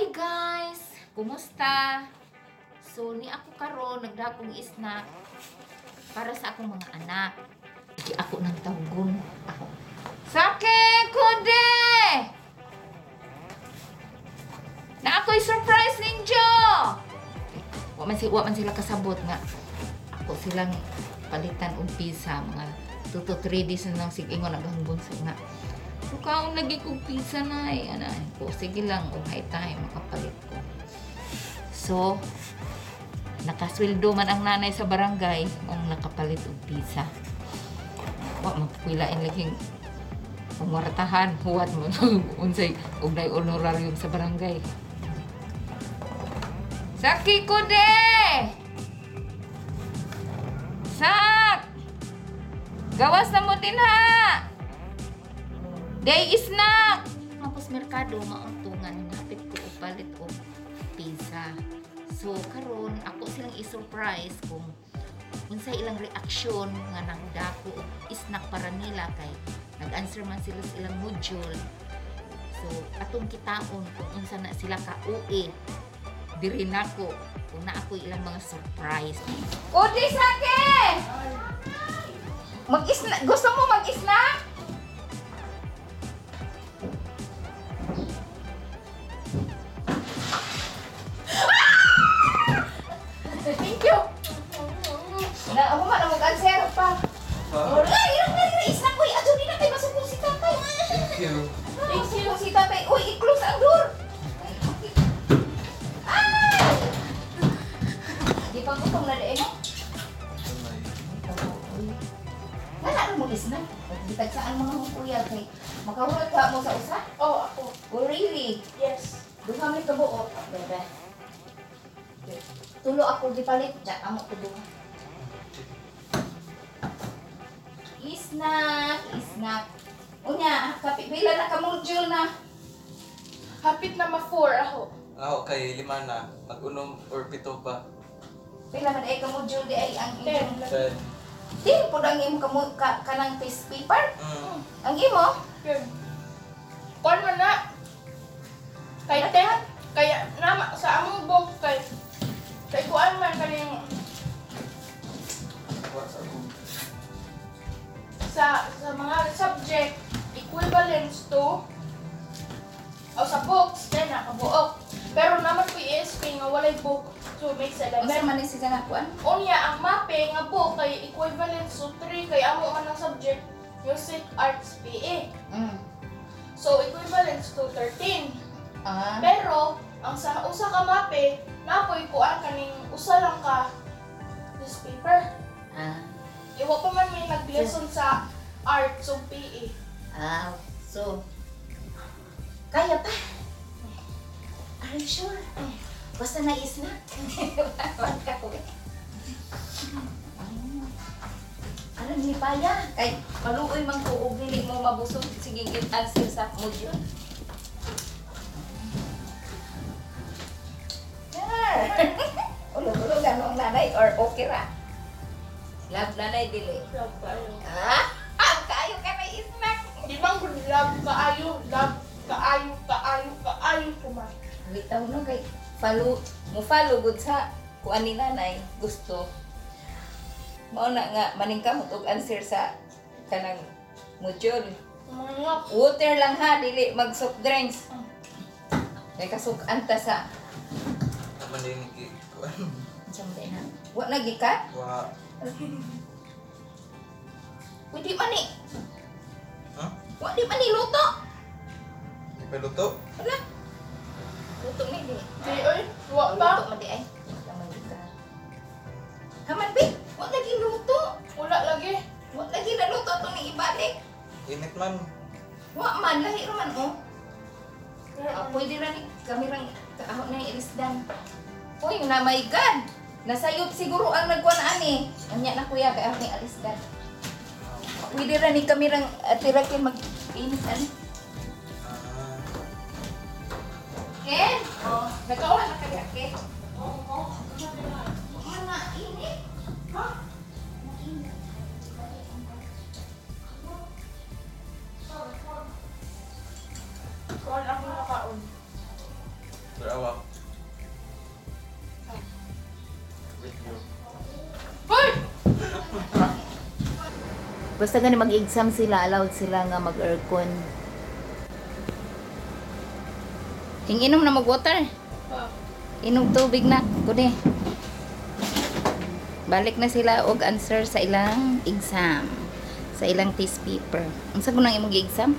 Hi guys! Kumusta? So ni ako karon nagdakong snack para sa akong mga anak. Di ako nang tawgon. Ako. Sake kude! Na ako'y surprise ninyo! Wa man sila kasabot nga. Ako silang palitan og pizza mga 2 to 3 days na lang sigingon naghambon sa nga. Kaon lagi kong pizza na anay ko. Sige lang, okay tayo, makapalit ko. So, nakasweldo man ang nanay sa barangay ang nakapalit og pizza. Wa magpilain laging pangwartahan, huwat mo unsay og nay honorarium sa barangay. Saki ko de! Sak! Gawas na mo din ha! Day snack! Tapos merkado, mauntungan. Hapit ko o palit o pizza. So, karon ako silang i-surprise kung unsay ilang reaksyon nga nagdako og snack para nila kay nag-answer man sila sa ilang module. So, atong kitaon kung unsa na sila ka-uwi. Diri nako kung na ako ilang mga surprise. Odi sake! Mag-snack? Gusto mo mag-snack? Thank you. Na ako man ang mag-answer pa. Ay, yung snack ko. Adyo din na kayo masukong si tatay. Thank you. Masukong si tatay. Uy, i-close ang door. Ay! Di pa gutong na din, no? Wala na mo snack. Bitag saan mga mong kuya kay makahulog ka mo sa usa? Oh, ako. Oh, really? Yes. Doon kami kabuo. Bebe. Tulo ako di palit. Diyan, amo ko doon. Snack. Unya, kapipila na ka module na. Hapit na ma-4 ako. Okay, 5 na. Mag-unom or 7 pa. Pila man ay ka module di ay ang 10. imo. 10. Di po ang imo kanang piece paper. Ang imo? Yun. Kuan man na. Kay 10. Kaya nama sa among book kay kuan man kaning sa mga subject equivalence to sa books then nakabuok. Pero naman po ESP nga walay book to make sa Unsa 11. man ni siya nakuan? Unya ang mape nga book kay equivalence to 3 kay amo man ang subject music arts PE. So equivalence to 13. Pero ang sa usa ka mape napoy kuan kaning usa lang ka newspaper. Iwa pa man may nag-lesson sa arts o PE. So, kaya pa. Are you sure? Basta na-snack. Wala ka ko. Ano ni paya? Kay maluoy man ko og dili mo mabusog sige answer sa module. Ulo-ulo ganong nanay or okay ra? Love nanay dili. Love kaayo. Kayo ka na snack. Di bang love kaayo kumain. Bitaw no kay mo follow good sa kuan ni nanay gusto. Mao na nga maningkamot og answer sa kanang module. Mga Water lang ha, dili mag soft drinks. Kay kasuk-an ta sa Naman din ni unsang din ha. Wa na gikat? Wa. Pwede man ni. Ha? Wa di man ni luto. Di pa luto? Wala. Luto ni di. di oy, wa Luto pa. man di ay. Laman gikat. Haman bi, wa lagi luto. Wala lagi. Wa lagi na luto to ni ibalik. Init man. Wa man lahi ra man oh. Pwede ra ni kamerang kaahon na ilisdan. Uy, na my God! Nasayop siguro ang nagkuhan ani. Anya na kuya, kaya ni alisdan. Pwede ra ni kamerang tirakin mag-init ani. Ken? Oh, nagkawa na kaya Ken? Mana ini? Ha? Mainit. Kuan ako nakaon. Pero Basta gani mag-exam sila, allowed sila nga mag-aircon. Inom na mag-water. Inom tubig na. Kuni. Balik na sila og answer sa ilang exam. Sa ilang test paper. Unsa ko nang imong exam?